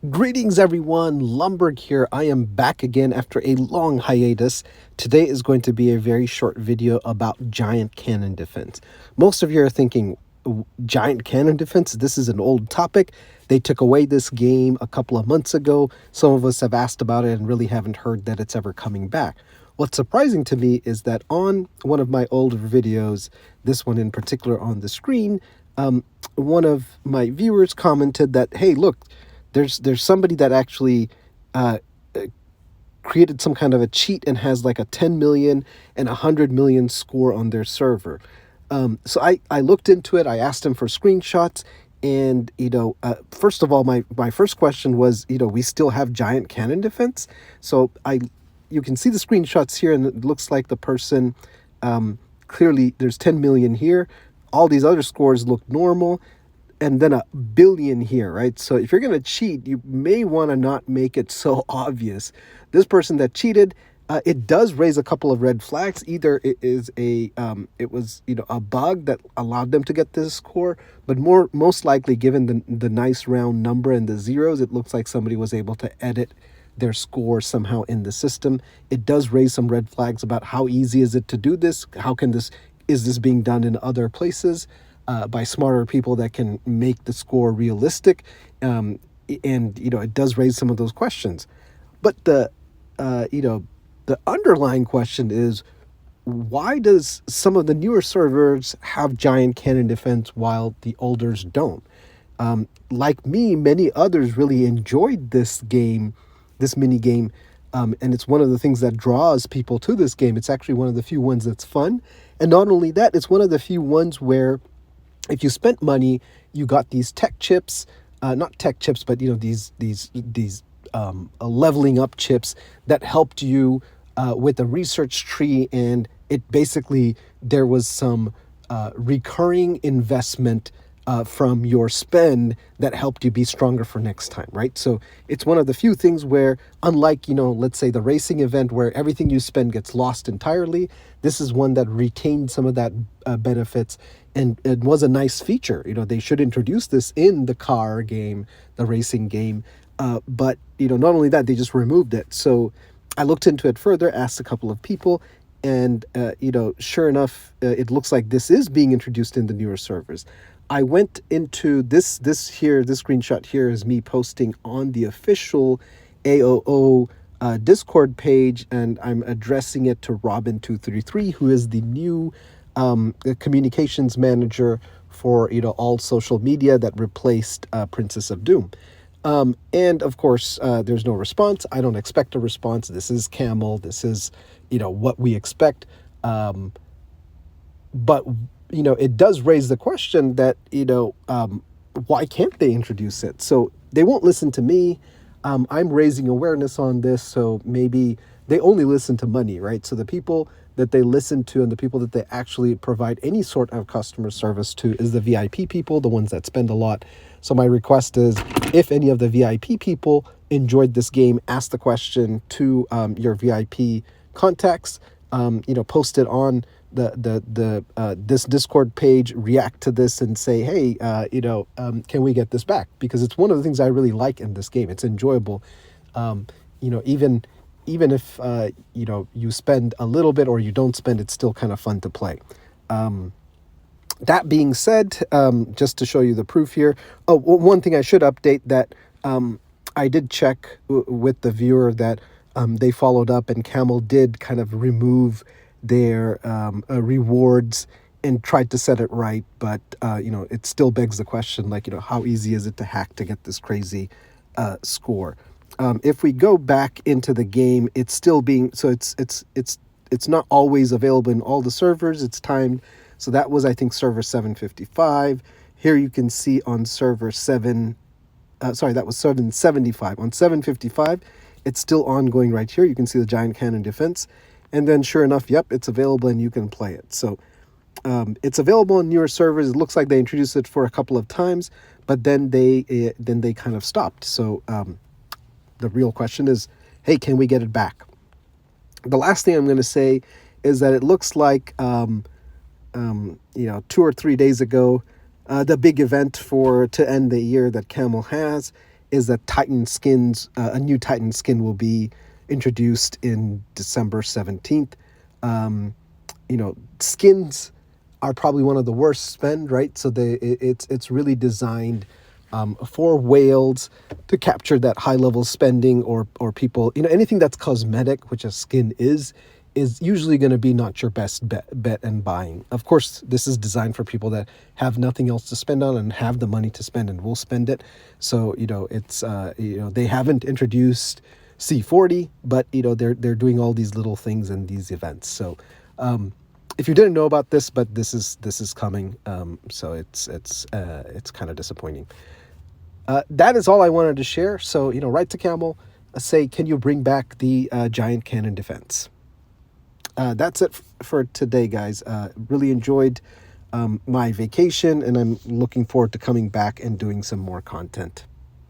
Greetings, everyone. Lumberg here. I am back again after a long hiatus. Today is going to be a very short video about giant cannon defense. Most of you are thinking, giant cannon defense? This is an old topic. They took away this game a couple of months ago. Some of us have asked about it and really haven't heard that it's ever coming back. What's surprising to me is that on one of my older videos, this one in particular on the screen, one of my viewers commented that, hey, look, there's somebody that actually created some kind of a cheat and has like a 10 million and 100 million score on their server. So I looked into it. I asked him for screenshots. And, first of all, my first question was, we still have giant cannon defense. So you can see the screenshots here, and it looks like the person, clearly there's 10 million here. All these other scores look normal. And then a billion here, right? So if you're going to cheat, you may want to not make it so obvious. This person that cheated, it does raise a couple of red flags. Either it is it was a bug that allowed them to get this score, but most likely, given the nice round number and the zeros, it looks like somebody was able to edit their score somehow in the system. It does raise some red flags about how easy is it to do this? Is this being done in other places? By smarter people that can make the score realistic, and it does raise some of those questions. But the underlying question is, why does some of the newer servers have giant cannon defense while the olders don't? Like me, many others really enjoyed this mini game, and it's one of the things that draws people to this game. It's actually one of the few ones that's fun, and not only that, it's one of the few ones where if you spent money, you got these tech chips, not tech chips, but these leveling up chips that helped you with a research tree, and it basically there was some recurring investment from your spend that helped you be stronger for next time, right? So it's one of the few things where, unlike, let's say the racing event where everything you spend gets lost entirely, this is one that retained some of that benefits, and it was a nice feature. They should introduce this in the car game, the racing game, but not only that, they just removed it. So I looked into it further, asked a couple of people, and sure enough, it looks like this is being introduced in the newer servers. I went into this screenshot here is me posting on the official AOO Discord page, and I'm addressing it to Robin233, who is the new communications manager for all social media that replaced Princess of Doom. And of course, there's no response. I don't expect a response. This is Camel. This is what we expect. But it does raise the question that why can't they introduce it? So they won't listen to me. I'm raising awareness on this, so maybe they only listen to money, right? So the people that they listen to and the people that they actually provide any sort of customer service to is the VIP people, the ones that spend a lot. So my request is, if any of the VIP people enjoyed this game, ask the question to your VIP contacts. Post it on this Discord page, react to this and say, hey, can we get this back? Because it's one of the things I really like in this game. It's enjoyable. Even if you spend a little bit or you don't spend, it's still kind of fun to play. That being said, just to show you the proof here. Oh, one thing I should update that I did check with the viewer that they followed up, and Camel did kind of remove their rewards and tried to set it right, but it still begs the question, like, how easy is it to hack to get this crazy score? If we go back into the game, it's still being, so it's not always available in all the servers. It's timed. So that was, I think, server 755. Here you can see on server 7, that was 775. On 755, it's still ongoing right here. You can see the giant cannon defense. And then sure enough, yep, it's available and you can play it. So it's available on newer servers. It looks like they introduced it for a couple of times, but then they kind of stopped. So the real question is, hey, can we get it back? The last thing I'm going to say is that it looks like 2 or 3 days ago, the big event to end the year that Camel has is that Titan skins, a new Titan skin will be introduced in December 17th. Skins are probably one of the worst spend, right? So it's really designed for whales to capture that high level spending, or people, anything that's cosmetic, which a skin is usually going to be not your best bet in buying. Of course, this is designed for people that have nothing else to spend on and have the money to spend and will spend it. So, it's, they haven't introduced C40, but, they're doing all these little things in these events. So, if you didn't know about this, but this is coming. So it's kind of disappointing. That is all I wanted to share. So, Right to Camel, say, can you bring back the giant cannon defense? That's it for today, guys. Really enjoyed my vacation, and I'm looking forward to coming back and doing some more content.